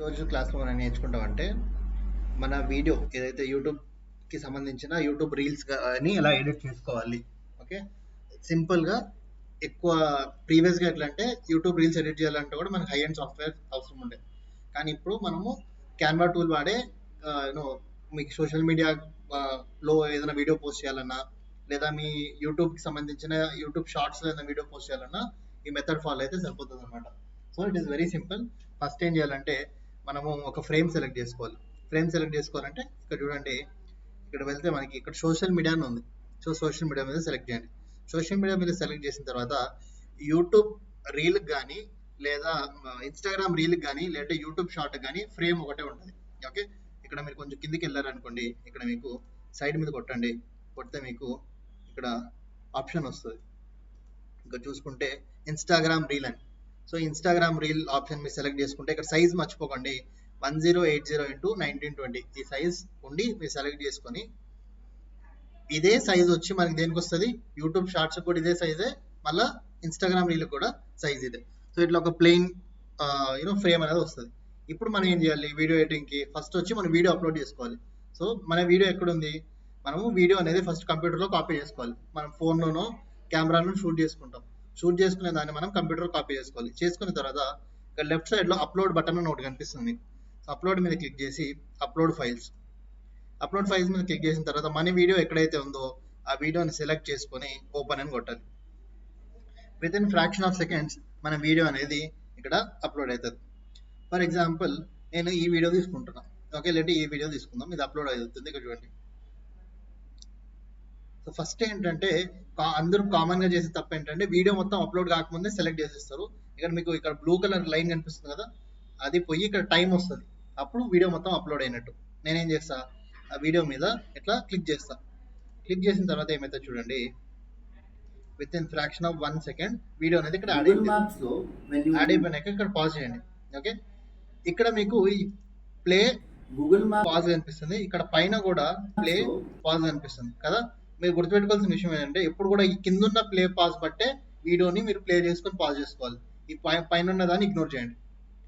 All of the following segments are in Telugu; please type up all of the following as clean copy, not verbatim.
ఈరోజు క్లాస్లో మనం నేర్చుకుంటామంటే మన వీడియో ఏదైతే యూట్యూబ్కి సంబంధించిన యూట్యూబ్ రీల్స్ అని ఎలా ఎడిట్ చేసుకోవాలి. ఓకే, సింపుల్గా ఎక్కువ ప్రీవియస్గా ఎట్లా అంటే యూట్యూబ్ రీల్స్ ఎడిట్ చేయాలంటే కూడా మనకి హై అండ్ సాఫ్ట్వేర్ అవసరం ఉండే, కానీ ఇప్పుడు మనము క్యాన్వా టూల్ వాడే యూనో మీకు సోషల్ మీడియా లో ఏదైనా వీడియో పోస్ట్ చేయాలన్నా లేదా మీ యూట్యూబ్కి సంబంధించిన యూట్యూబ్ షార్ట్స్లో ఏదైనా వీడియో పోస్ట్ చేయాలన్నా ఈ మెథడ్ ఫాలో అయితే సరిపోతుంది అనమాట. So it is very simple. First ఏం చేయాలంటే మనము ఒక ఫ్రేమ్ సెలెక్ట్ చేసుకోవాలి. ఫ్రేమ్ సెలెక్ట్ చేసుకోవాలంటే ఇక్కడ చూడండి, ఇక్కడ వెళ్తే మనకి ఇక్కడ సోషల్ మీడియా అని ఉంది. సో సోషల్ మీడియా మీద సెలెక్ట్ చేయండి. సోషల్ మీడియా మీద సెలెక్ట్ చేసిన తర్వాత యూట్యూబ్ రీల్కి కానీ లేదా ఇన్స్టాగ్రామ్ రీల్కి కానీ లేదా యూట్యూబ్ షార్ట్ కానీ ఫ్రేమ్ ఒకటే ఉంటుంది. ఓకే, ఇక్కడ మీరు కొంచెం కిందికి వెళ్ళారనుకోండి, ఇక్కడ మీకు సైడ్ మీద కొట్టండి. కొడితే మీకు ఇక్కడ ఆప్షన్ వస్తుంది. ఇంకా చూసుకుంటే ఇన్స్టాగ్రామ్ రీల్ అని. సో ఇన్స్టాగ్రామ్ రీల్ ఆప్షన్ మీరు సెలెక్ట్ చేసుకుంటే ఇక్కడ సైజ్ మర్చిపోకండి, 1080x1920 ఈ సైజ్ ఉండి మీరు సెలెక్ట్ చేసుకొని ఇదే సైజ్ వచ్చి మనకి దేనికి వస్తుంది, యూట్యూబ్ షార్ట్స్ కూడా ఇదే సైజే, మళ్ళీ ఇన్స్టాగ్రామ్ రీల్ కూడా సైజ్ ఇదే. సో ఇట్లా ఒక ప్లెయిన్ ఫ్రేమ్ అనేది వస్తుంది. ఇప్పుడు మనం ఏం చేయాలి, వీడియో ఎడిటింగ్కి ఫస్ట్ వచ్చి మనం వీడియో అప్లోడ్ చేసుకోవాలి. సో మన వీడియో ఎక్కడుంది, మనము వీడియో అనేది ఫస్ట్ కంప్యూటర్లో కాపీ చేసుకోవాలి. మనం ఫోన్లోనో కెమెరాలో షూట్ చేసుకుంటాం. షూట్ చేసుకునే దాన్ని మనం కంప్యూటర్ కాపీ చేసుకోవాలి. చేసుకున్న తర్వాత ఇక్కడ లెఫ్ట్ సైడ్లో అప్లోడ్ బటన్ అని ఒకటి కనిపిస్తుంది మీకు. అప్లోడ్ మీద క్లిక్ చేసి అప్లోడ్ ఫైల్స్ మీద క్లిక్ చేసిన తర్వాత మన వీడియో ఎక్కడైతే ఉందో ఆ వీడియోని సెలెక్ట్ చేసుకొని ఓపెన్ అని కొట్టాలి. With in fraction of seconds మన వీడియో అనేది ఇక్కడ అప్లోడ్ అవుతుంది. ఫర్ ఎగ్జాంపుల్ నేను ఈ వీడియో తీసుకుంటున్నాను. ఓకే, లేదంటే ఈ వీడియో తీసుకుందాం, ఇది అప్లోడ్ అవుతుంది. ఇక్కడ చూడండి. సో ఫస్ట్ ఏంటంటే అందరూ కామన్ గా చేసే తప్పు ఏంటంటే వీడియో మొత్తం అప్లోడ్ కాకముందే సెలెక్ట్ చేసేస్తారు. ఇక్కడ మీకు ఇక్కడ బ్లూ కలర్ లైన్ కనిపిస్తుంది కదా, అది పోయి ఇక్కడ టైం వస్తుంది, అప్పుడు వీడియో మొత్తం అప్లోడ్ అయినట్టు. నేనేం చేస్తా, ఆ వీడియో మీద ఇట్లా క్లిక్ చేస్తా. క్లిక్ చేసిన తర్వాత ఏమైతే చూడండి, with in fraction of 1 second video అనేది ఇక్కడ యాడ్ అయిపోయినాక ఇక్కడ పాజ్ చేయండి. ఓకే, ఇక్కడ మీకు ఈ ప్లే గూగుల్ పాజ్ కనిపిస్తుంది, ఇక్కడ పైన కూడా ప్లే పాజ్ కనిపిస్తుంది కదా. మీరు గుర్తుపెట్టుకోవాల్సిన విషయం ఏంటంటే ఎప్పుడు కూడా ఈ కింద ఉన్న ప్లే పాజ్ బట్టే వీడియోని మీరు ప్లే చేసుకొని పాజ్ చేసుకోవాలి. ఈ పైన ఉన్న దాన్ని ఇగ్నోర్ చేయండి.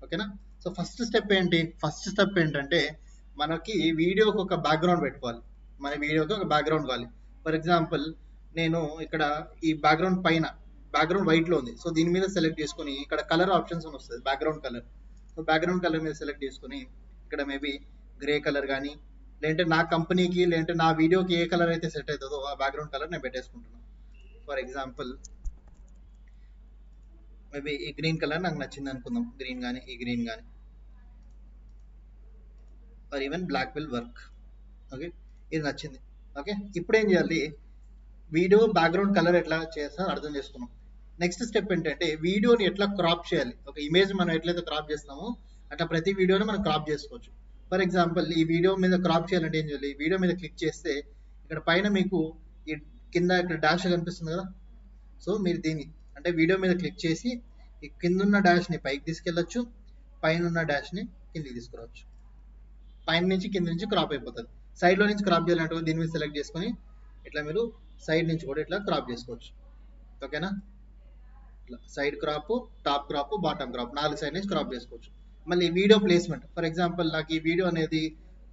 ఓకేనా. సో ఫస్ట్ స్టెప్ ఏంటంటే మనకి వీడియోకి ఒక బ్యాక్గ్రౌండ్ పెట్టుకోవాలి. మన వీడియోకి ఒక బ్యాక్గ్రౌండ్ కావాలి. ఫర్ ఎగ్జాంపుల్ నేను ఇక్కడ ఈ బ్యాక్గ్రౌండ్ వైట్ లో ఉంది. సో దీని మీద సెలెక్ట్ చేసుకొని ఇక్కడ కలర్ ఆప్షన్స్ అని వస్తుంది, background colour. So background colour మీద సెలెక్ట్ చేసుకొని ఇక్కడ మేబీ గ్రే కలర్ కానీ లేదంటే నా కంపెనీకి లేదంటే నా వీడియోకి ఏ కలర్ అయితే సెట్ అవుతుందో ఆ బ్యాక్గ్రౌండ్ కలర్ నేను పెట్టేసుకుంటున్నాను. ఫర్ ఎగ్జాంపుల్ మేబీ ఈ గ్రీన్ కలర్ నాకు నచ్చింది అనుకుందాం, గ్రీన్ కానీ ఈ గ్రీన్ కానీ, or even black will work. Okay, ఇది నచ్చింది. ఓకే, ఇప్పుడు ఏం చేయాలి, వీడియో బ్యాక్గ్రౌండ్ కలర్ ఎట్లా చేస్తారో అర్థం చేసుకున్నాం. నెక్స్ట్ స్టెప్ ఏంటంటే వీడియోని ఎట్లా క్రాప్ చేయాలి. ఒక ఇమేజ్ మనం ఎట్లయితే క్రాప్ చేస్తామో అట్లా ప్రతి వీడియోని మనం క్రాప్ చేసుకోవచ్చు. ఫర్ ఎగ్జాంపుల్ ఈ వీడియో మీద క్రాప్ చేయాలంటే ఏం చేయాలి, వీడియో మీద క్లిక్ చేస్తే ఇక్కడ పైన మీకు ఈ కింద ఇక్కడ డాష్ కనిపిస్తుంది కదా. సో మీరు దీన్ని అంటే వీడియో మీద క్లిక్ చేసి ఈ కింద ఉన్న డాష్ని పైకి తీసుకెళ్ళచ్చు, పైన ఉన్న డాష్ని కిందికి తీసుకురావచ్చు. పైన నుంచి కింద నుంచి క్రాప్ అయిపోతుంది. సైడ్లో నుంచి క్రాప్ చేయాలంటే దీని మీద సెలెక్ట్ చేసుకొని ఇట్లా మీరు సైడ్ నుంచి కూడా ఇట్లా క్రాప్ చేసుకోవచ్చు. ఓకేనా, ఇట్లా side crop, top crop, bottom crop 4 side నుంచి క్రాప్ చేసుకోవచ్చు. మళ్ళీ వీడియో ప్లేస్మెంట్, ఫర్ ఎగ్జాంపుల్ నాకు ఈ వీడియో అనేది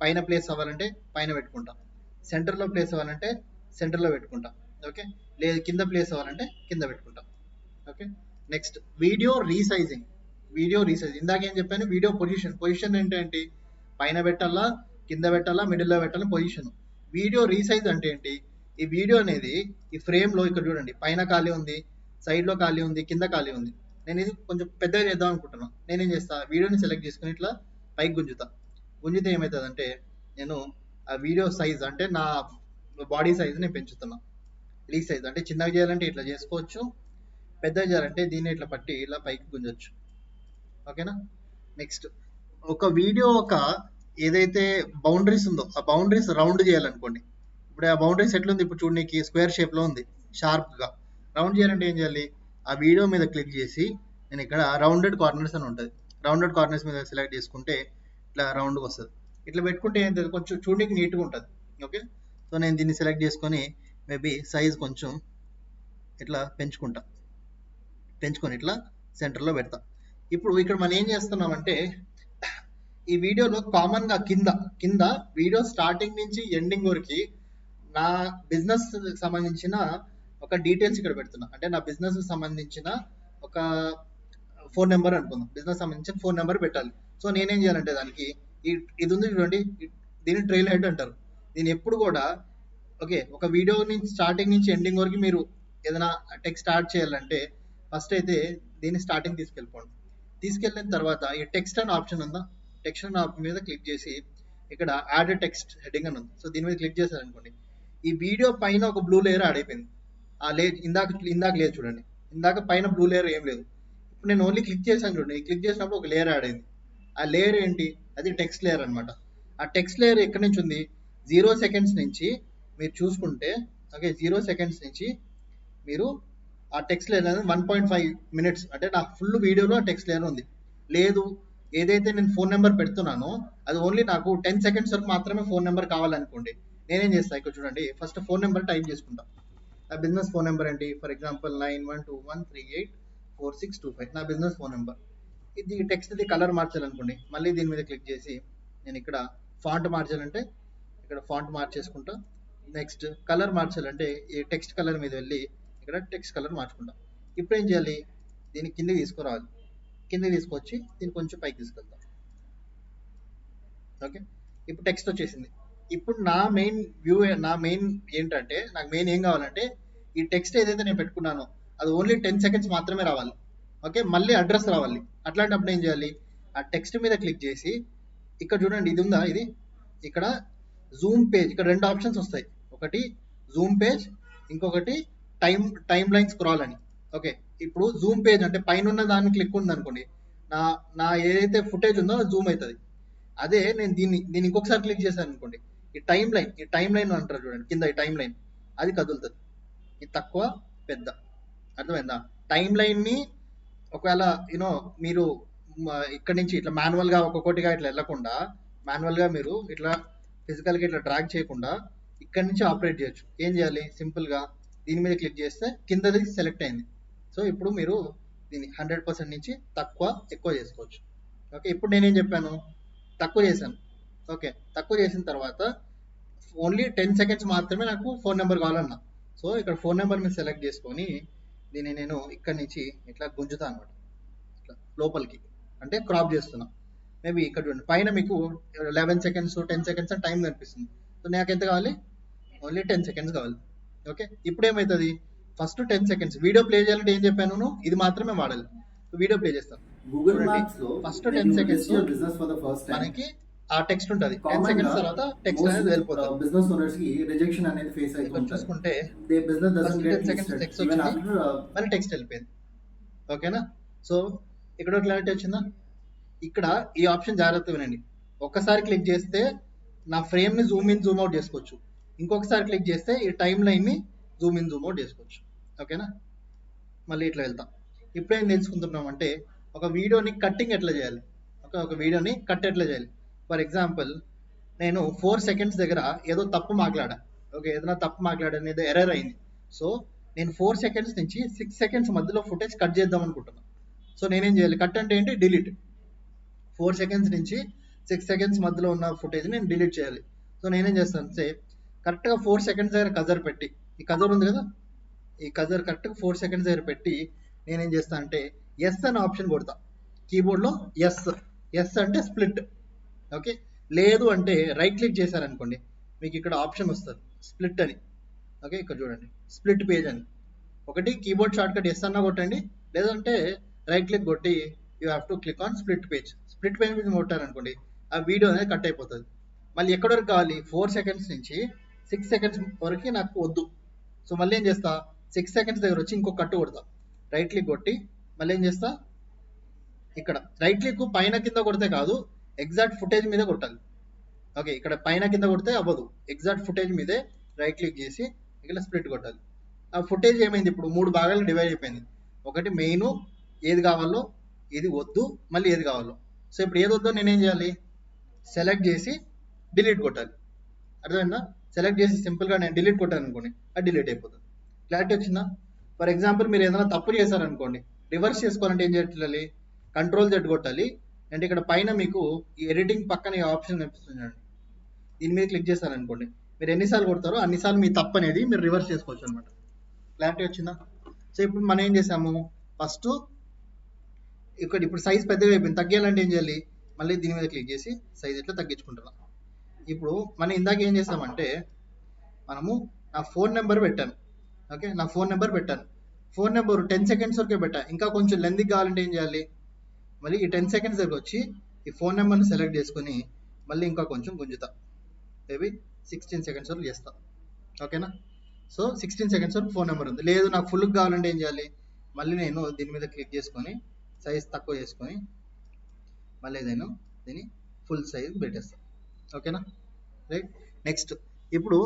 పైన ప్లేస్ అవ్వాలంటే పైన పెట్టుకుంటాం, సెంటర్లో ప్లేస్ అవ్వాలంటే సెంటర్లో పెట్టుకుంటాం. ఓకే, లేదు కింద ప్లేస్ అవ్వాలంటే కింద పెట్టుకుంటాం. Okay, next video resizing. ఇందాక ఏం చెప్పాను, వీడియో పొజిషన్ ఏంటంటే పైన పెట్టాలా, కింద పెట్టాలా, మిడిల్లో పెట్టాలా పొజిషన్. వీడియో రీసైజ్ అంటే ఏంటి, ఈ వీడియో అనేది ఈ ఫ్రేమ్లో ఇక్కడ చూడండి పైన ఖాళీ ఉంది, సైడ్లో ఖాళీ ఉంది, కింద ఖాళీ ఉంది. నేను ఇది కొంచెం పెద్దగా చేద్దాం అనుకుంటున్నాను. నేనేం చేస్తా, వీడియోని సెలెక్ట్ చేసుకుని ఇట్లా పైకి గుంజితే ఏమవుతుందంటే నేను ఆ వీడియో సైజ్ అంటే నా బాడీ సైజ్ నేను పెంచుతున్నా. రీసైజ్ అంటే చిన్నగా చేయాలంటే ఇట్లా చేసుకోవచ్చు, పెద్దగా చేయాలంటే దీన్ని ఇట్లా పట్టి ఇలా పైకి గుంజొచ్చు. ఓకేనా. నెక్స్ట్ ఒక వీడియో ఏదైతే బౌండరీస్ ఉందో ఆ బౌండరీస్ రౌండ్ చేయాలనుకోండి. ఇప్పుడు ఆ బౌండరీస్ ఎట్లుంది, ఇప్పుడు చూడడానికి స్క్వేర్ షేప్లో ఉంది, షార్ప్గా. రౌండ్ చేయాలంటే ఏం చేయాలి, ఆ వీడియో మీద క్లిక్ చేసి నేను ఇక్కడ రౌండెడ్ కార్నర్స్ అని ఉంటుంది, రౌండెడ్ కార్నర్స్ మీద సెలెక్ట్ చేసుకుంటే ఇట్లా రౌండ్గా వస్తుంది. ఇట్లా పెట్టుకుంటే ఏంటంటే కొంచెం చూడడానికి నీట్గా ఉంటుంది. ఓకే, సో నేను దీన్ని సెలెక్ట్ చేసుకొని మేబీ సైజ్ కొంచెం ఇట్లా పెంచుకొని ఇట్లా సెంటర్లో పెడతా. ఇప్పుడు ఇక్కడ మనం ఏం చేస్తున్నామంటే ఈ వీడియోలో కామన్ గా కింద కింద వీడియో స్టార్టింగ్ నుంచి ఎండింగ్ వరకు నా బిజినెస్ సంబంధించిన ఒక డీటెయిల్స్ ఇక్కడ పెడుతున్నా. అంటే నా బిజినెస్ సంబంధించిన ఒక ఫోన్ నెంబర్ అనుకుందాం, బిజినెస్ సంబంధించిన ఫోన్ నెంబర్ పెట్టాలి. సో నేనేం చేయాలంటే దానికి ఇది ఉంది చూడండి, దీన్ని ట్రైల్ హెడ్ అంటారు. దీన్ని ఎప్పుడు కూడా ఓకే, ఒక వీడియో నుంచి స్టార్టింగ్ నుంచి ఎండింగ్ వరకు మీరు ఏదైనా టెక్స్ట్ యాడ్ చేయాలంటే ఫస్ట్ అయితే దీన్ని స్టార్టింగ్ తీసుకెళ్ళిపోండి. తీసుకెళ్ళిన తర్వాత ఈ టెక్స్ట్ అనే ఆప్షన్ ఉందా, టెక్స్ట్ అనే ఆప్షన్ మీద క్లిక్ చేసి ఇక్కడ యాడ్ టెక్స్ట్ హెడ్డింగ్ అని ఉంది. సో దీని మీద క్లిక్ చేశారనుకోండి, ఈ వీడియో పైన ఒక బ్లూ లేయర్ యాడ్ అయిపోయింది. ఆ ఇందాక లేదు చూడండి, ఇందాక పైన బ్లూ లేయర్ ఏం లేదు. ఇప్పుడు నేను ఓన్లీ క్లిక్ చేశాను చూడండి, క్లిక్ చేసినప్పుడు ఒక లేయర్ యాడ్ అయింది. ఆ లేయర్ ఏంటి, అది టెక్స్ట్ లేయర్ అనమాట. ఆ టెక్స్ట్ లేయర్ ఎక్కడి నుంచి ఉంది, 0 seconds నుంచి మీరు చూసుకుంటే ఓకే, 0 seconds నుంచి మీరు ఆ టెక్స్ట్ లేయర్ అనేది 1.5 minutes, అంటే నా ఫుల్ వీడియోలో ఆ టెక్స్ట్ లేయర్ ఉంది. లేదు ఏదైతే నేను ఫోన్ నెంబర్ పెడుతున్నానో అది ఓన్లీ నాకు 10 seconds వరకు మాత్రమే ఫోన్ నెంబర్ కావాలనుకోండి, నేనేం చేస్తాను ఇక్కడ చూడండి, ఫస్ట్ ఫోన్ నెంబర్ టైప్ చేసుకుంటా. నా బిజినెస్ ఫోన్ నెంబర్ ఏంటి, ఫర్ ఎగ్జాంపుల్ 9121384625 నా బిజినెస్ ఫోన్ నెంబర్. ఇది టెక్స్ట్ ఇది కలర్ మార్చాలనుకోండి, మళ్ళీ దీని మీద క్లిక్ చేసి నేను ఇక్కడ ఫాంట్ మార్చాలంటే ఇక్కడ ఫాంట్ మార్చేసుకుంటా. నెక్స్ట్ కలర్ మార్చాలంటే ఈ టెక్స్ట్ కలర్ మీద వెళ్ళి ఇక్కడ టెక్స్ట్ కలర్ మార్చుకుంటా. ఇప్పుడు ఏం చేయాలి, దీన్ని కిందకి తీసుకురావాలి. కిందకి తీసుకొచ్చి దీన్ని కొంచెం పైకి తీసుకెళ్తాం. ఓకే, ఇప్పుడు టెక్స్ట్ వచ్చేసింది. ఇప్పుడు నా మెయిన్ ఏంటంటే, నాకు మెయిన్ ఏం కావాలంటే ఈ టెక్స్ట్ ఏదైతే నేను పెట్టుకున్నానో అది ఓన్లీ 10 seconds మాత్రమే రావాలి. ఓకే, మళ్ళీ అడ్రస్ రావాలి. అట్లాంటప్పుడు ఏం చేయాలి, ఆ టెక్స్ట్ మీద క్లిక్ చేసి ఇక్కడ చూడండి, ఇది ఉందా, ఇది ఇక్కడ జూమ్ పేజ్, ఇక్కడ 2 ఆప్షన్స్ వస్తాయి. ఒకటి జూమ్ పేజ్, ఇంకొకటి టైమ్ లైన్ స్క్రాల్ అని. ఓకే, ఇప్పుడు జూమ్ పేజ్ అంటే పైన ఉన్న దాన్ని క్లిక్ ఉంది అనుకోండి, నా ఏదైతే ఫుటేజ్ ఉందో జూమ్ అవుతుంది. అదే నేను దీన్ని ఇంకొకసారి క్లిక్ చేశాను అనుకోండి, ఈ టైం లైన్ అంటారు చూడండి కింద, ఈ టైం లైన్ అది కదులుతుంది. ఇది తక్కువ పెద్ద, అర్థమైందా? టైం లైన్ ని ఒకవేళ మీరు ఇక్కడ నుంచి ఇట్లా మాన్యువల్ గా ఒక్కొక్కటిగా ఇట్లా వెళ్ళకుండా, మాన్యువల్ గా మీరు ఇట్లా ఫిజికల్ గా ఇట్లా డ్రాగ్ చేయకుండా ఇక్కడ నుంచి ఆపరేట్ చేయొచ్చు. ఏం చేయాలి, సింపుల్ గా దీని మీద క్లిక్ చేస్తే కిందది సెలెక్ట్ అయింది. సో ఇప్పుడు మీరు దీన్ని 100% నుంచి ఎక్కువ చేసుకోవచ్చు. ఓకే, ఇప్పుడు నేనేం చెప్పాను, తక్కువ చేశాను. ఓకే, తక్కువ చేసిన తర్వాత ఓన్లీ 10 seconds మాత్రమే నాకు ఫోన్ నెంబర్ కావాలన్నా. సో ఇక్కడ ఫోన్ నెంబర్ మీద సెలెక్ట్ చేసుకొని దీన్ని నేను ఇక్కడ నుంచి ఇట్లా గుంజుతా అనమాట, ఇట్లా లోపలికి, అంటే క్రాప్ చేస్తున్నా. మేబీ ఇక్కడ చూడండి పైన మీకు 11 seconds 10 seconds అని టైం కనిపిస్తుంది. సో నాకు ఎంత కావాలి, ఓన్లీ 10 seconds కావాలి. ఓకే, ఇప్పుడు ఏమవుతుంది, ఫస్ట్ 10 seconds వీడియో ప్లే చేయాలంటే ఏం చెప్పాను, ఇది మాత్రమే వాడాలి. వీడియో ప్లే చేస్తాను. గూగుల్ మ్యాప్స్ లో first 10 seconds business for the first time మనకి ఆ టెక్స్ట్ ఉంటుంది. 10 seconds తర్వాత టెక్స్ట్ అనేది వెళ్ళిపోతుంది. బిజినెస్ ఓనర్స్ కి రిజెక్షన్ అనేది ఫేస్ అవుతుంది. చూసుకుంటే they business doesn't get 10 seconds text వచ్చింది, మళ్ళీ టెక్స్ట్ వెళ్ళిపోయింది. ఓకేనా, సో ఇక్కడ క్లారిటీ వచ్చిందా? ఇక్కడ ఈ ఆప్షన్ జాగ్రత్త వినండి. ఒక్కసారి క్లిక్ చేస్తే నా ఫ్రేమ్ ని జూమ్ ఇన్ జూమ్ అవుట్ చేసుకోవచ్చు, ఇంకొకసారి క్లిక్ చేస్తే ఈ టైం లైన్ ని జూమ్ ఇన్ జూమ్ అవుట్ చేసుకోవచ్చు. ఓకేనా, మళ్ళీ ఇట్లా వెళ్తాం. ఇప్పుడు ఏం తెలుసుకుంటున్నాం అంటే ఒక వీడియోని కట్టింగ్ ఎట్లా చేయాలి, ఒక వీడియోని కట్ ఎట్లా చేయాలి. ఫర్ ఎగ్జాంపుల్ నేను 4 seconds దగ్గర ఏదో తప్పు మాట్లాడా, ఓకే, ఏదైనా తప్పు మాట్లాడాను, ఏదో ఎర్రర్ అయింది. సో నేను 4 seconds నుంచి 6 seconds మధ్యలో ఫుటేజ్ కట్ చేద్దాం అనుకుంటున్నాను. సో నేనేం చేయాలి, కట్ అంటే ఏంటి, డిలీట్. 4 seconds నుంచి 6 seconds మధ్యలో ఉన్న ఫుటేజ్ నేను డిలీట్ చేయాలి. సో నేనేం చేస్తాను, కరెక్ట్గా 4 seconds దగ్గర కజర్ పెట్టి, ఈ కజర్ ఉంది కదా, ఈ కజర్ కరెక్ట్గా 4 seconds దగ్గర పెట్టి నేనేం చేస్తాను అంటే ఎస్ అనే ఆప్షన్ కొడతా కీబోర్డ్లో. ఎస్ అంటే స్ప్లిట్. ఓకే, లేదు అంటే రైట్ క్లిక్ చేశారనుకోండి, మీకు ఇక్కడ ఆప్షన్ వస్తుంది స్ప్లిట్ అని. ఓకే, ఇక్కడ చూడండి స్ప్లిట్ పేజ్ అని. ఒకటి కీబోర్డ్ షార్ట్ కట్ ఎస్ అన్నా కొట్టండి, లేదంటే రైట్ క్లిక్ కొట్టి you have to click on split page. Split page మీద కొట్టారనుకోండి, ఆ వీడియో అనేది కట్ అయిపోతుంది. మళ్ళీ ఎక్కడి వరకు కావాలి, 4 seconds నుంచి 6 seconds వరకు నాకు వద్దు. సో మళ్ళీ ఏం చేస్తా, 6 seconds దగ్గర వచ్చి ఇంకో కట్టు కొడతా, రైట్ క్లిక్ కొట్టి మళ్ళీ ఏం చేస్తా, ఇక్కడ రైట్ క్లిక్ పైన కింద కొడితే కాదు, ఎగ్జాక్ట్ ఫుటేజ్ మీద కొట్టాలి. ఓకే, ఇక్కడ పైన కింద కొడితే అవ్వదు, ఎగ్జాక్ట్ ఫుటేజ్ మీదే రైట్ క్లిక్ చేసి ఇక్కడ స్ప్లిట్ కొట్టాలి. ఆ ఫుటేజ్ ఏమైంది, ఇప్పుడు 3 భాగాలు డివైడ్ అయిపోయింది. ఒకటి మెయిన్, ఏది కావాలో, ఏది వద్దు, మళ్ళీ ఏది కావాలో. సో ఇప్పుడు ఏది వద్దో నేనేం చేయాలి, సెలెక్ట్ చేసి డిలీట్ కొట్టాలి. అర్థమైందా? సెలెక్ట్ చేసి సింపుల్గా నేను డిలీట్ కొట్టాను అనుకోండి, అది డిలీట్ అయిపోతుంది. క్లారిటీ వచ్చిందా? ఫర్ ఎగ్జాంపుల్ మీరు ఏదైనా తప్పు చేశారనుకోండి, రివర్స్ చేసుకోవాలంటే ఏం చేయాలి, Ctrl Z కొట్టాలి, అంటే ఇక్కడ పైన మీకు ఈ ఎడిటింగ్ పక్కన ఈ ఆప్షన్ కనిపిస్తుంది చూడండి. దీని మీద క్లిక్ చేస్తారనుకోండి, మీరు ఎన్నిసార్లు కొడతారో అన్నిసార్లు మీ తప్పు అనేది మీరు రివర్స్ చేసుకోవచ్చు అనమాట. క్లారిటీ వచ్చిందా? సో ఇప్పుడు మనం ఏం చేసాము, ఫస్ట్ ఇప్పుడు సైజ్ పెద్దగా అయిపోయింది, తగ్గాలంటే ఏం చేయాలి, మళ్ళీ దీని మీద క్లిక్ చేసి సైజ్ ఎట్లా తగ్గించుకుంటున్నాం. ఇప్పుడు మనం ఇందాక ఏం చేసామంటే మనము నా ఫోన్ నెంబర్ పెట్టాను. ఓకే, నా ఫోన్ నెంబర్ పెట్టాను. ఫోన్ నెంబర్ 10 సెకండ్స్ వరకే పెట్టాను. ఇంకా కొంచెం లెంత్ కావాలంటే ఏం చేయాలి, మళ్ళీ ఈ 10 సెకండ్స్ దగ్గర వచ్చి ఈ ఫోన్ నెంబర్ని సెలెక్ట్ చేసుకొని మళ్ళీ ఇంకా కొంచెం గుంజుతా, మేబీ 16 సెకండ్స్ వరకు చేస్తా. ఓకేనా? సో 16 సెకండ్స్ వరకు ఫోన్ నెంబర్ ఉంది. లేదు నాకు ఫుల్ కావాలంటే ఏం చేయాలి, మళ్ళీ నేను దీని మీద క్లిక్ చేసుకొని సైజ్ తక్కువ చేసుకొని మళ్ళీ నేను దీన్ని ఫుల్ సైజ్ పెట్టేస్తాను. ఓకేనా? రైట్. నెక్స్ట్ ఇప్పుడు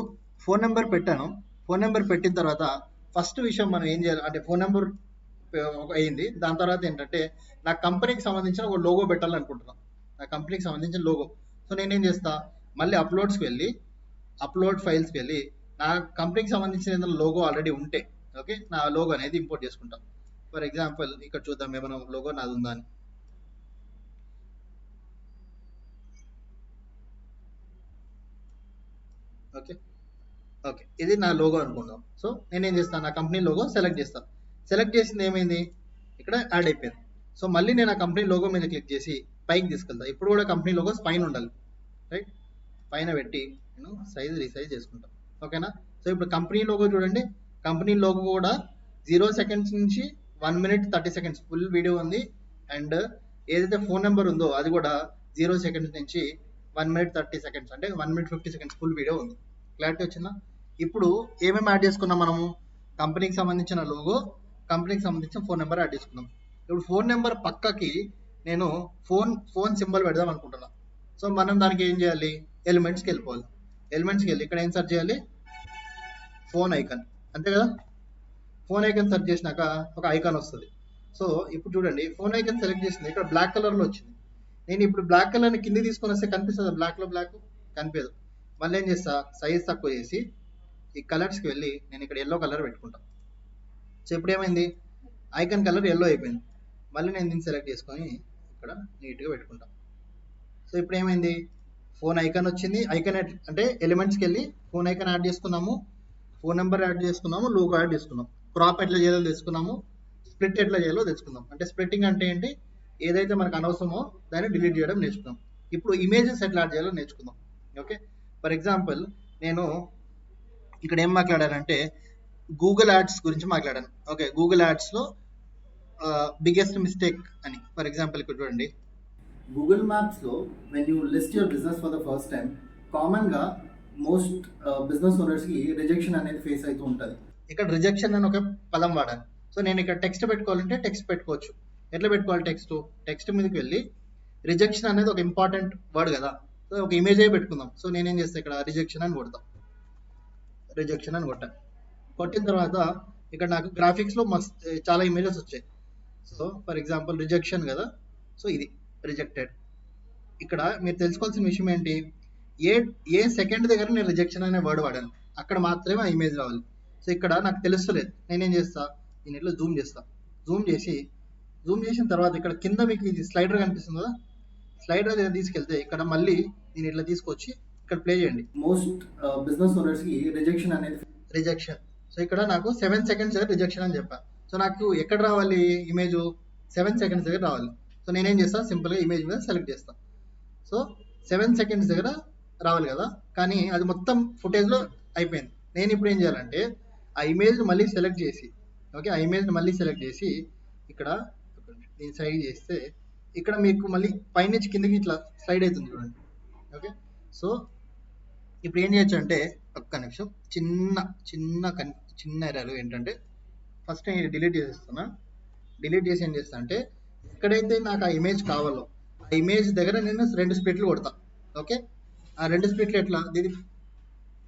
ఫోన్ నెంబర్ పెట్టాను. ఫోన్ నెంబర్ పెట్టిన తర్వాత ఫస్ట్ విషయం మనం ఏం చేయాలి అంటే ఫోన్ నెంబర్ అయింది. దాని తర్వాత ఏంటంటే నా కంపెనీకి సంబంధించిన ఒక లోగో పెట్టాలనుకుంటున్నాను, నా కంపెనీకి సంబంధించిన లోగో. సో నేనేం చేస్తా, మళ్ళీ అప్లోడ్స్కి వెళ్ళి అప్లోడ్ ఫైల్స్కి వెళ్ళి నా కంపెనీకి సంబంధించిన ఏదైనా లోగో ఆల్రెడీ ఉంటే ఓకే, నా లోగో అనేది ఇంపోర్ట్ చేసుకుంటాం. ఫర్ ఎగ్జాంపుల్ ఇక్కడ చూద్దాం ఏమైనా లోగో నాది ఉందా అని. ఓకే ఓకే, ఇది నా లోగో అనుకుందాం. సో నేనేం చేస్తాను, నా కంపెనీ లోగో సెలెక్ట్ చేస్తాను. సెలెక్ట్ చేసింది ఏమైంది, ఇక్కడ యాడ్ అయిపోయింది. సో మళ్ళీ నేను ఆ కంపెనీ లోగో మీద క్లిక్ చేసి పైకి తీసుకెళ్తాను. ఇప్పుడు కూడా కంపెనీ లోగోస్ పైన ఉండాలి, రైట్. పైన పెట్టి నేను సైజ్ రీసైజ్ చేసుకుంటాను. ఓకేనా? సో ఇప్పుడు కంపెనీ లోగో చూడండి, కంపెనీ లోగో కూడా 0 సెకండ్స్ నుంచి 1 minute 30 seconds ఫుల్ వీడియో ఉంది. అండ్ ఏదైతే ఫోన్ నెంబర్ ఉందో అది కూడా 0 సెకండ్స్ నుంచి 1 minute 30 seconds అంటే 1 minute 50 seconds ఫుల్ వీడియో ఉంది. క్లారిటీ వచ్చిందా? ఇప్పుడు ఏమేమి యాడ్ చేసుకున్నాం మనము, కంపెనీకి సంబంధించిన లోగో, కంపెనీకి సంబంధించిన ఫోన్ నెంబర్ యాడ్ చేసుకున్నాం. ఇప్పుడు ఫోన్ నెంబర్ పక్కకి నేను ఫోన్ సింబల్ పెడదాం అనుకుంటున్నా. సో మనం దానికి ఏం చేయాలి, ఎలిమెంట్స్కి వెళ్ళిపోవాలి. ఎలిమెంట్స్కి వెళ్ళి ఇక్కడ ఏం సెర్చ్ చేయాలి, ఫోన్ ఐకాన్, అంతే కదా. ఫోన్ ఐకాన్ సెర్చ్ చేసినాక ఒక ఐకాన్ వస్తుంది. సో ఇప్పుడు చూడండి ఫోన్ ఐకాన్ సెలెక్ట్ చేసింది, ఇక్కడ బ్లాక్ కలర్లో వచ్చింది. నేను ఇప్పుడు బ్లాక్ కలర్ని కింది తీసుకొని వస్తే కనిపిస్తుంది, బ్లాక్లో బ్లాక్ కనిపించదు. మళ్ళీ ఏం చేస్తా, సైజ్ తక్కువ చేసి ఈ కలర్స్కి వెళ్ళి నేను ఇక్కడ ఎల్లో కలర్ పెట్టుకుంటాను. సో ఇప్పుడు ఏమైంది, ఐకాన్ కలర్ ఎల్లో అయిపోయింది. మళ్ళీ నేను దీన్ని సెలెక్ట్ చేసుకొని ఇక్కడ నీట్గా పెట్టుకుంటాను. సో ఇప్పుడు ఏమైంది, ఫోన్ ఐకాన్ వచ్చింది. ఐకాన్ అంటే ఎలిమెంట్స్కి వెళ్ళి ఫోన్ ఐకాన్ యాడ్ చేసుకున్నాము, ఫోన్ నెంబర్ యాడ్ చేసుకున్నాము, లోగో యాడ్ చేసుకున్నాం. క్రాప్ ఎట్లా చేయాలో తెలుసుకున్నాము, స్ప్లిట్ ఎట్లా చేయాలో తెలుసుకుందాం. అంటే స్ప్లిట్టింగ్ అంటే ఏంటి, ఏదైతే మనకు అనవసరమో దాన్ని డిలీట్ చేయడం నేర్చుకున్నాం. ఇప్పుడు ఇమేజెస్ ఎట్లా యాడ్ చేయాలో నేర్చుకుందాం. ఓకే, ఫర్ ఎగ్జాంపుల్ నేను ఇక్కడ ఏం మాట్లాడానంటే గూగుల్ యాడ్స్ గురించి మాట్లాడాను. ఓకే, గూగుల్ యాడ్స్లో బిగ్గెస్ట్ మిస్టేక్ అని. ఫర్ ఎగ్జాంపుల్ ఇక్కడ చూడండి, గూగుల్ మ్యాప్స్లో when you list your business for the first time కామన్గా మోస్ట్ బిజినెస్ ఓనర్స్కి రిజెక్షన్ అనేది ఫేస్ అవుతూ ఉంటుంది. ఇక్కడ రిజెక్షన్ అని ఒక పదం వాడాను. సో నేను ఇక్కడ టెక్స్ట్ పెట్టుకోవాలంటే టెక్స్ట్ పెట్టుకోవచ్చు. ఎట్లా పెట్టుకోవాలి, టెక్స్ట్ మీదకి వెళ్ళి రిజెక్షన్ అనేది ఒక ఇంపార్టెంట్ వర్డ్ కదా, సో ఒక ఇమేజ్ అయి పెట్టుకుందాం. సో నేనేం చేస్తాను, ఇక్కడ రిజెక్షన్ అని కొడతాం, రిజెక్షన్ అని కొట్టాను. కొట్టిన తర్వాత ఇక్కడ నాకు గ్రాఫిక్స్లో చాలా ఇమేజెస్ వచ్చాయి. సో ఫర్ ఎగ్జాంపుల్ రిజెక్షన్ కదా, సో ఇది రిజెక్టెడ్. ఇక్కడ మీరు తెలుసుకోవాల్సిన విషయం ఏంటి, ఏ సెకండ్ దగ్గర నేను రిజెక్షన్ అనే వర్డ్ వాడాను, అక్కడ మాత్రమే ఆ ఇమేజ్ రావాలి. సో ఇక్కడ నాకు తెలుస్తలేదు, నేనేం చేస్తా, నేను ఇట్లా జూమ్ చేస్తా. జూమ్ చేసిన తర్వాత ఇక్కడ కింద మీకు ఇది స్లైడర్ కనిపిస్తుంది కదా, స్లైడర్ దగ్గర తీసుకెళ్తే ఇక్కడ మళ్ళీ నేను ఇట్లా తీసుకొచ్చి ఇక్కడ ప్లే చేయండి. మోస్ట్ బిజినెస్ ఓనర్స్కి రిజెక్షన్ అనేది రిజెక్షన్. సో ఇక్కడ నాకు 7 seconds దగ్గర రిజెక్షన్ అని చెప్పాను. సో నాకు ఎక్కడ రావాలి ఇమేజ్, 7 seconds దగ్గర రావాలి. సో నేనేం చేస్తాను, సింపుల్గా ఇమేజ్ మీద సెలెక్ట్ చేస్తాను. సో 7 seconds దగ్గర రావాలి కదా, కానీ అది మొత్తం ఫుటేజ్లో అయిపోయింది. నేను ఇప్పుడు ఏం చేయాలంటే ఆ ఇమేజ్ మళ్ళీ సెలెక్ట్ చేసి, ఓకే, ఆ ఇమేజ్ని మళ్ళీ సెలెక్ట్ చేసి ఇక్కడ దీన్ని సైడ్ చేస్తే ఇక్కడ మీకు మళ్ళీ పైనుంచి కిందకి ఇట్లా స్లైడ్ అవుతుంది చూడండి. ఓకే, సో ఇప్పుడు ఏం చేయొచ్చు అంటే ఒక్క నిమిషం, చిన్న ఎర్రర్ ఏంటంటే ఫస్ట్ నేను డిలీట్ చేసేస్తున్నా. డిలీట్ చేసి ఏం చేస్తా అంటే ఎక్కడైతే నాకు ఆ ఇమేజ్ కావాలో ఆ ఇమేజ్ దగ్గర నేను 2 స్ప్లిట్లు కొడతా. ఓకే, ఆ 2 స్ప్లిట్లు ఎట్లా దీది,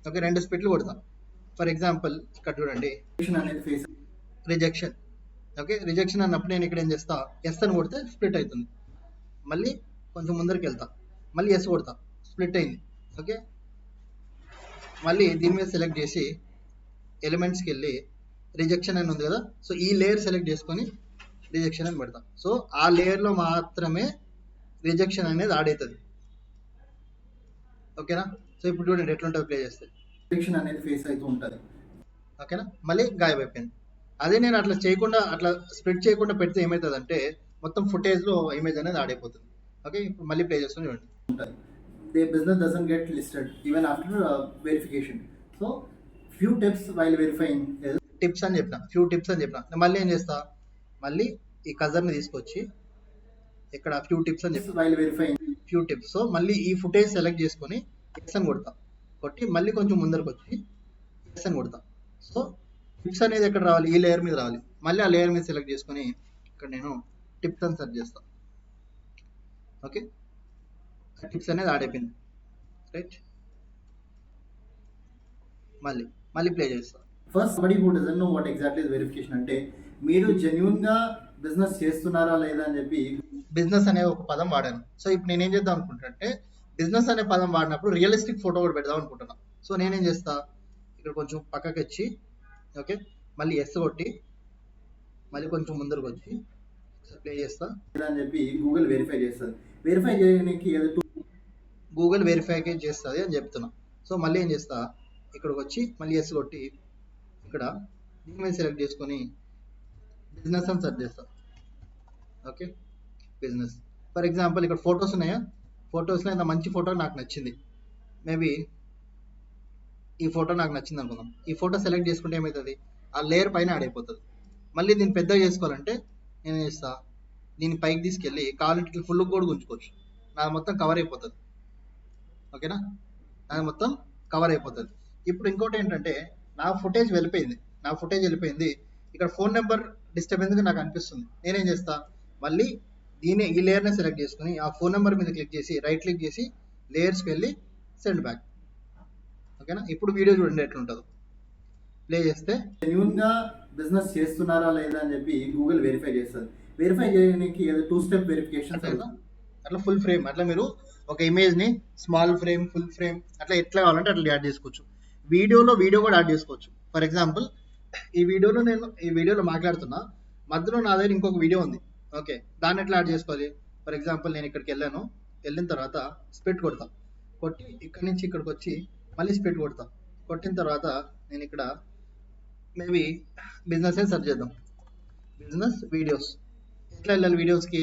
ఓకే 2 స్ప్లిట్లు కొడతా. ఫర్ ఎగ్జాంపుల్ ఇక్కడ చూడండి అనేది ఫేస్ రిజెక్షన్. ఓకే, రిజెక్షన్ అన్నప్పుడు నేను ఇక్కడ ఏం చేస్తా, ఎస్ అని కొడితే స్ప్లిట్ అవుతుంది. మళ్ళీ కొంచెం ముందరికి వెళ్తా, మళ్ళీ ఎస్ కొడతా, స్ప్లిట్ అయింది. ఓకే, మళ్ళీ దీని మీద సెలెక్ట్ చేసి ఎలిమెంట్స్కి వెళ్ళి రిజెక్షన్ అని ఉంది కదా, సో ఈ లేయర్ సెలెక్ట్ చేసుకొని రిజెక్షన్ అని పెడతాం. సో ఆ లేయర్లో మాత్రమే రిజెక్షన్ అనేది యాడ్ అవుతుంది. ఓకేనా? సో ఇప్పుడు చూడండి ఎట్లుంటుంది ప్లే చేస్తే. రిజెక్షన్ అనేది ఫేస్ అవుతూ ఉంటుంది. ఓకేనా? మళ్ళీ గాయమైపోయింది. అదే నేను అట్లా చేయకుండా, అట్లా స్ప్రెడ్ చేయకుండా పెడితే ఏమవుతుందంటే మొత్తం ఫుటేజ్లో ఇమేజ్ అనేది యాడ్ అయిపోతుంది. ఓకే, ఇప్పుడు మళ్ళీ ప్లే చేస్తాను చూడండి. The business doesn't get listed even after verification. So few tips while verifying is tips అని చెప్పిన, ఫ్యూ టిప్స్ అని చెప్పిన. నేను మళ్ళీ ఏం చేస్తా, మళ్ళీ ఈ కజర్ని తీసుకొచ్చి ఇక్కడ ఫ్యూ టిప్స్ అని చెప్పి while verifying few tips. So మళ్ళీ ఈ ఫుటేజ్ సెలెక్ట్ చేసుకొని ఎక్స్ అని కొడతా, కొట్టి మళ్ళీ కొంచెం ముందరకు వచ్చి ఎక్స్ అని కొడతా. సో టిప్స్ అనేది ఎక్కడ రావాలి, ఈ లేయర్ మీద రావాలి. మళ్ళీ ఆ లేయర్ మీద సెలెక్ట్ చేసుకొని ఇక్కడ నేను టిప్స్ అని సెర్చ్ చేస్తా. ఓకే, టిప్స్ అనేది యాడ్ అయిపోయింది. రైట్, మళ్ళీ ప్లే చేస్తా. First somebody who doesn't know what exactly is verification అంటే మీరు జెన్యున్ గా బిజినెస్ చేస్తున్నారా లేదా అని చెప్పి బిజినెస్ అనే ఒక పదం వాడాను. సో ఇప్పుడు నేనేం చేద్దాం అనుకుంటున్నానంటే బిజినెస్ అనే పదం వాడినప్పుడు రియలిస్టిక్ ఫోటో కూడా పెడదాం అనుకుంటున్నా. సో నేనేం చేస్తా, ఇక్కడ కొంచెం పక్కకి వచ్చి ఓకే, మళ్ళీ ఎస్ కొట్టి మళ్ళీ కొంచెం ముందరకు వచ్చి ప్లే చేస్తా అని చెప్పి గూగుల్ వెరిఫై చేస్తుంది. వెరిఫై చేయడానికి గూగుల్ వెరిఫై చేస్తుంది అని చెప్తున్నా. సో మళ్ళీ ఏం చేస్తా, ఇక్కడికి వచ్చి మళ్ళీ ఎస్ కొట్టి ఇక్కడ ఈమెయిల్ సెలెక్ట్ చేసుకొని బిజినెస్ అని సెర్చ్ చేస్తా. Okay, business. ఫర్ ఎగ్జాంపుల్ ఇక్కడ ఫొటోస్ ఉన్నాయా, ఫొటోస్లో ఇంత మంచి ఫోటో నాకు నచ్చింది. మేబీ ఈ ఫోటో నాకు నచ్చింది అనుకుందాం. ఈ ఫోటో సెలెక్ట్ చేసుకుంటే ఏమవుతుంది, ఆ లేయర్ పైన యాడ్ అయిపోతుంది. మళ్ళీ దీన్ని పెద్దగా చేసుకోవాలంటే నేను చేస్తా, దీన్ని పైకి తీసుకెళ్ళి కావాలంటే ఫుల్ కూడా గుంజుకోవచ్చు. నాది మొత్తం కవర్ అయిపోతుంది. ఓకేనా, నాది మొత్తం కవర్ అయిపోతుంది. ఇప్పుడు ఇంకోటి ఏంటంటే నా ఫుటేజ్ వెళ్ళిపోయింది. ఇక్కడ ఫోన్ నెంబర్ డిస్టర్బెన్స్గా నాకు అనిపిస్తుంది. నేనేం చేస్తా, మళ్ళీ ఈ లేయర్ని సెలెక్ట్ చేసుకుని ఆ ఫోన్ నెంబర్ మీద క్లిక్ చేసి రైట్ క్లిక్ చేసి లేయర్స్కి వెళ్ళి సెండ్ బ్యాక్. ఓకేనా, ఇప్పుడు వీడియో చూడండి ఎట్లుంటుందో. ప్లే చేస్తే జెన్యున్ గా బిజినెస్ చేస్తున్నారా లేదా అని చెప్పి గూగుల్ వెరిఫై చేస్తుంది. వెరిఫై చేయడానికి 2-step వెరిఫికేషన్ అట్లా ఫుల్ ఫ్రేమ్, అట్లా మీరు ఒక ఇమేజ్ని స్మాల్ ఫ్రేమ్, ఫుల్ ఫ్రేమ్ అట్లా ఎట్లా కావాలంటే అట్లా యాడ్ చేసుకోవచ్చు. వీడియో కూడా యాడ్ చేసుకోవచ్చు. ఫర్ ఎగ్జాంపుల్ ఈ వీడియోలో మాట్లాడుతున్నా, మధ్యలో నా దగ్గర ఇంకొక వీడియో ఉంది. ఓకే, దాన్ని ఎట్లా యాడ్ చేసుకోవాలి. ఫర్ ఎగ్జాంపుల్ నేను ఇక్కడికి వెళ్ళిన తర్వాత స్ప్లిట్ కొడతా, కొట్టి ఇక్కడి నుంచి ఇక్కడికి వచ్చి మళ్ళీ స్ప్లిట్ కొడతా. కొట్టిన తర్వాత నేను ఇక్కడ మేబీ బిజినెస్ సెర్చ్ చేద్దాం. Business videos. ఎట్లా వెళ్ళాలి వీడియోస్కి,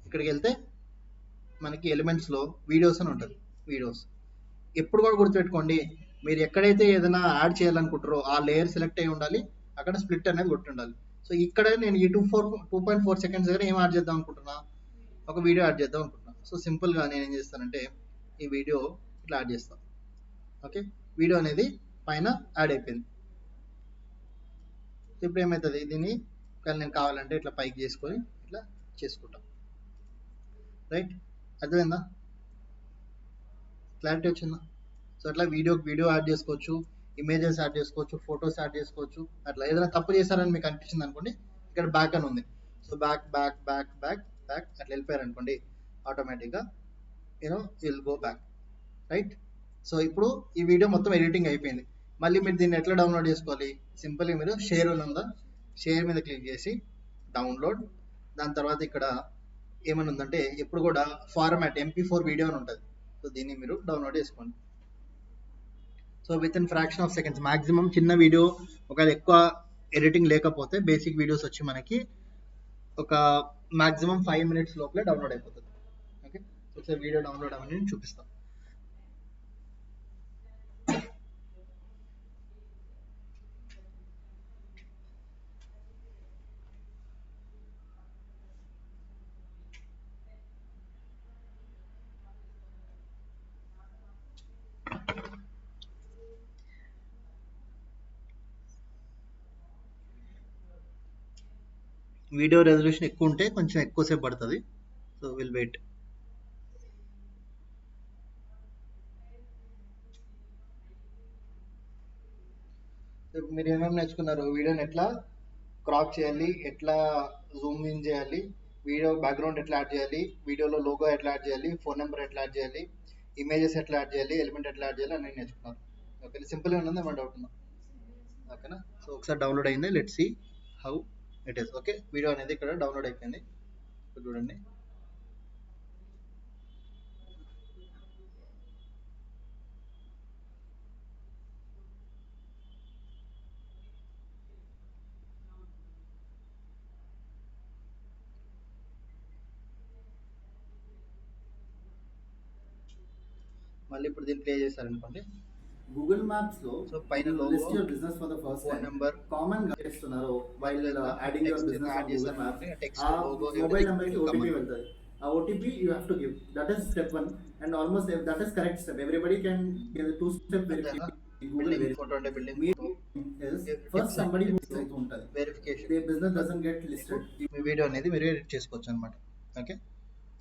ఇక్కడికి వెళ్తే మనకి ఎలిమెంట్స్లో వీడియోస్ అని ఉంటుంది. వీడియోస్ ఎప్పుడు కూడా గుర్తుపెట్టుకోండి, మీరు ఎక్కడైతే ఏదైనా యాడ్ చేయాలనుకుంటారో ఆ లేయర్ సెలెక్ట్ అయ్యి ఉండాలి, అక్కడ స్ప్లిట్ అనేది కొట్టి ఉండాలి. సో ఇక్కడ నేను ఈ 2.4 సెకండ్స్ దగ్గర ఏం యాడ్ చేద్దాం అనుకుంటున్నా, ఒక వీడియో యాడ్ చేద్దాం అనుకుంటున్నా. సో సింపుల్గా నేను ఏం చేస్తానంటే ఈ వీడియో ఇట్లా యాడ్ చేస్తాను. ఓకే, వీడియో అనేది పైన యాడ్ అయిపోయింది. ఇప్పుడు ఏమవుతుంది, దీన్ని నేను కావాలంటే ఇట్లా పైకి చేసుకొని ఇట్లా చేసుకుంటాం. రైట్, అర్థమైందా, క్లారిటీ వచ్చిందా? సో అట్లా వీడియో యాడ్ చేసుకోవచ్చు, ఇమేజెస్ యాడ్ చేసుకోవచ్చు, ఫొటోస్ యాడ్ చేసుకోవచ్చు. అట్లా ఏదైనా తప్పు చేశారని మీకు అనిపించింది అనుకోండి, ఇక్కడ బ్యాక్ అని ఉంది. సో బ్యాక్ అట్లా వెళ్ళిపోయారు అనుకోండి, ఆటోమేటిక్గా will go back. Right, so ఇప్పుడు ఈ వీడియో మొత్తం ఎడిటింగ్ అయిపోయింది. మళ్ళీ మీరు దీన్ని ఎట్లా డౌన్లోడ్ చేసుకోవాలి, సింపుల్గా మీరు షేర్ ఉందా, షేర్ మీద క్లిక్ చేసి డౌన్లోడ్. దాని తర్వాత ఇక్కడ ఏమని ఉందంటే ఎప్పుడు కూడా ఫార్మాట్ MP4 వీడియో అని ఉంటుంది. సో దీన్ని మీరు డౌన్లోడ్ చేసుకోండి. So with in fraction of seconds maximum చిన్న వీడియో, ఒకవేళ ఎక్కువ ఎడిటింగ్ లేకపోతే బేసిక్ వీడియోస్ వచ్చి మనకి ఒక మాక్సిమం 5 minutes లోపలే డౌన్లోడ్ అయిపోతుంది. ఓకే, ఒకసారి వీడియో డౌన్లోడ్ అవ్వని నేను చూపిస్తాను. వీడియో రెజల్యూషన్ ఎక్కువ ఉంటే కొంచెం ఎక్కువసేపు పడుతుంది. So will wait. మీరు ఏమేమి నేర్చుకున్నారు, వీడియోని ఎట్లా క్రాప్ చేయాలి, ఎట్లా జూమ్ ఇన్ చేయాలి, వీడియో బ్యాక్గ్రౌండ్ ఎట్లా యాడ్ చేయాలి, వీడియోలో లోగో ఎట్లా యాడ్ చేయాలి, ఫోన్ నెంబర్ ఎట్లా యాడ్ చేయాలి, ఇమేజెస్ ఎట్లా యాడ్ చేయాలి, ఎలిమెంట్ ఎట్లా యాడ్ చేయాలి అని నేర్చుకున్నారు. ఓకే, సింపుల్గా ఉన్నది, ఏమైనా డౌట్ ఉందా? ఓకేనా, సో ఒకసారి డౌన్లోడ్ అయింది, let's see how it is. Okay, video అనేది ఇక్కడ డౌన్లోడ్ అయిపోయింది. చూడండి, మళ్ళీ ఇప్పుడు దీన్ని ప్లే చేశారనుకోండి, గూగుల్ మ్యాప్స్ లో సో పైన you logo, list your business for the first phone time, number, common గా చేస్తున్నారు while adding your business on Google maps, text, ఆ లోగో, మొబైల్ నెంబర్ కి ఓటీపీ వెళ్తుంది. ఆ OTP you have to give. That is step 1 and almost that is correct step. Everybody can give 2 step verification. Google photo అంటే బిల్డింగ్ ఫస్ట్ సంబడి హూ ఉంటుంది verification, they business doesn't get listed. Me video అనేది మీరు ఎడిట్ చేసుకోవచ్చు అనమాట. ఓకే.